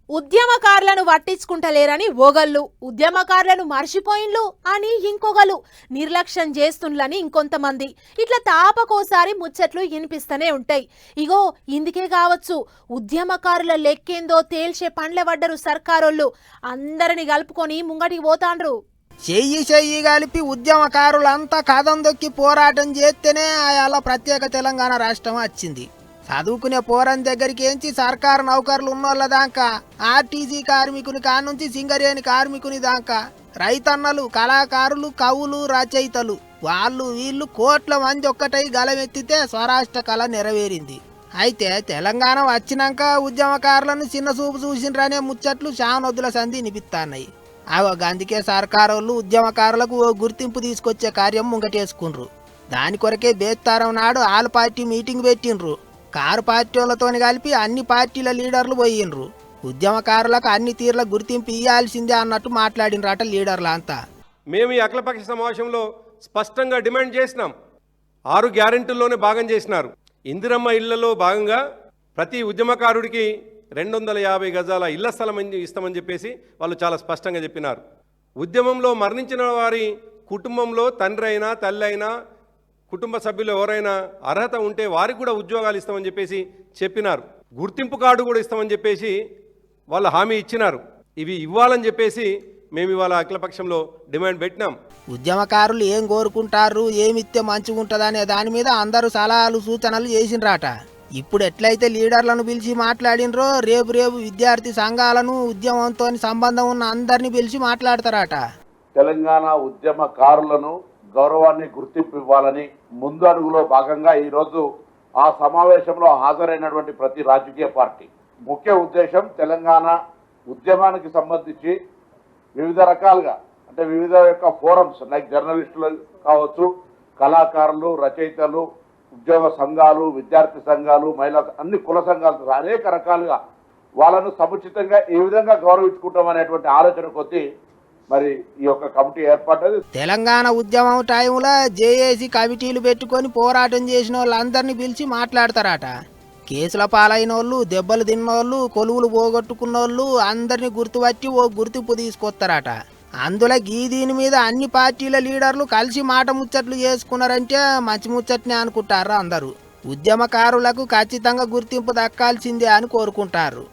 ఉద్యమకారులను పట్టించుకుంటలేరని ఓగళ్ళు, ఉద్యమకారులను మర్చిపోయిన్లు అని ఇంకొగలు, నిర్లక్ష్యం చేస్తుండ్లని ఇంకొంతమంది. ఇట్లా తాపకోసారి ముచ్చట్లు వినిపిస్తూనే ఉంటాయి. ఇగో ఇందుకే కావచ్చు ఉద్యమకారుల లెక్కేందో తేల్చే పండ్లె పడ్డరు సర్కారోళ్ళు. అందరిని కలుపుకొని ముంగటికి పోతాండ్రు. చెయ్యి కలిపి ఉద్యమకారులంతా కథం దొక్కి పోరాటం చేస్తేనే అలా ప్రత్యేక తెలంగాణ రాష్ట్రం వచ్చింది. చదువుకునే పోరని దగ్గరికి ఏంచి సర్కారు నౌకర్లు ఉన్నోళ్ళ దాకా, ఆర్టీసీ కార్మికుని కానుంచి సింగరేణి కార్మికుని దాకా, రైతన్నలు, కళాకారులు, కవులు, రచయితలు, వాళ్ళు వీళ్ళు కోట్ల మంది ఒక్కటై గలమెత్తితే స్వరాష్ట్ర కళ నెరవేరింది. అయితే తెలంగాణ వచ్చినాక ఉద్యమకారులను చిన్న చూపు చూసిండ్రనే ముచ్చట్లు శానొద్దుల సంధి నిపిస్తాన్నాయి. అందుకే సర్కారోళ్ళు ఉద్యమకారులకు ఓ గుర్తింపు తీసుకొచ్చే కార్యం ముంగటేసుకుండ్రు. దాని కొరకే బేస్తారం నాడు ఆల్ పార్టీ మీటింగ్ పెట్టిండ్రు. కారు పార్టీలతోని కలిపి అన్ని పార్టీల లీడర్లు పోయిండ్రు. ఉద్యమకారులకు అన్ని తీర్ల గుర్తింపు ఇవ్వాల్సిందే అన్నట్టు మాట్లాడినరాట లీడర్లు అంతా. మేము ఈ అఖిలపక్ష సమావేశంలో స్పష్టంగా డిమాండ్ చేసినాం. 6 గ్యారెంటీల్లోనే భాగం చేసినారు. ఇందిరమ్మ ఇళ్లలో భాగంగా ప్రతి ఉద్యమకారుడికి 250 గజాల ఇళ్ల స్థలం ఇస్తామని చెప్పేసి వాళ్ళు చాలా స్పష్టంగా చెప్పినారు. ఉద్యమంలో మరణించిన వారి కుటుంబంలో తండ్రి అయినా తల్లి అయినా కుటుంబ సభ్యులు ఎవరైనా అర్హత ఉంటే వారికి కూడా ఉద్యోగాలు ఇస్తామని చెప్పేసి చెప్పినారు. గుర్తింపు కార్డు కూడా ఇస్తామని చెప్పేసి వాళ్ళు హామీ ఇచ్చినారు. ఇవి ఇవ్వాలని చెప్పేసి మేము ఇవాళ అఖిలపక్షంలో డిమాండ్ పెట్టినాం. ఉద్యమకారులు ఏం కోరుకుంటారు, ఏమిస్తే మంచిగా ఉంటుందనే దాని మీద అందరూ సలహాలు సూచనలు చేసిండ్రాట. ఇప్పుడు ఎట్లయితే లీడర్లను పిలిచి మాట్లాడినరో రేపు విద్యార్థి సంఘాలను, ఉద్యమంతో సంబంధం ఉన్న అందరినీ పిలిచి మాట్లాడతారట. తెలంగాణ ఉద్యమకారులను గౌరవాన్ని గుర్తింపు ఇవ్వాలని ముందు అడుగులో భాగంగా ఈరోజు ఆ సమావేశంలో హాజరైనటువంటి ప్రతి రాజకీయ పార్టీ ముఖ్య ఉద్దేశం తెలంగాణ ఉద్యమానికి సంబంధించి వివిధ రకాలుగా, అంటే వివిధ యొక్క ఫోరమ్స్ లైక్ జర్నలిస్టులు కావచ్చు, కళాకారులు, రచయితలు, ఉద్యోగ సంఘాలు, విద్యార్థి సంఘాలు, మహిళా అన్ని కుల సంఘాలు అనేక రకాలుగా వాళ్ళను సముచితంగా ఏ విధంగా గౌరవించుకుంటాం అనేటువంటి ఆలోచన కొద్దీ మరి ఈ యొక్క కమిటీ ఏర్పడ్డది. తెలంగాణ ఉద్యమం టైంలో జేఏసీ కమిటీలు పెట్టుకొని పోరాటం చేసిన వాళ్ళందరినీ పిలిచి మాట్లాడతారట. కేసుల పాలైన వాళ్ళు, దెబ్బలు తిన్నోళ్ళు, కొలువులు పోగొట్టుకున్నోళ్ళు అందరినీ గుర్తుపట్టి ఓ గుర్తింపు తీసుకొస్తారట. అందులో దీని మీద అన్ని పార్టీల లీడర్లు కలిసి మాట ముచ్చట్లు చేసుకున్నారంటే మంచి ముచ్చట్నే అనుకుంటారు అందరూ. ఉద్యమకారులకు ఖచ్చితంగా గుర్తింపు దక్కాల్సిందే అని కోరుకుంటారు.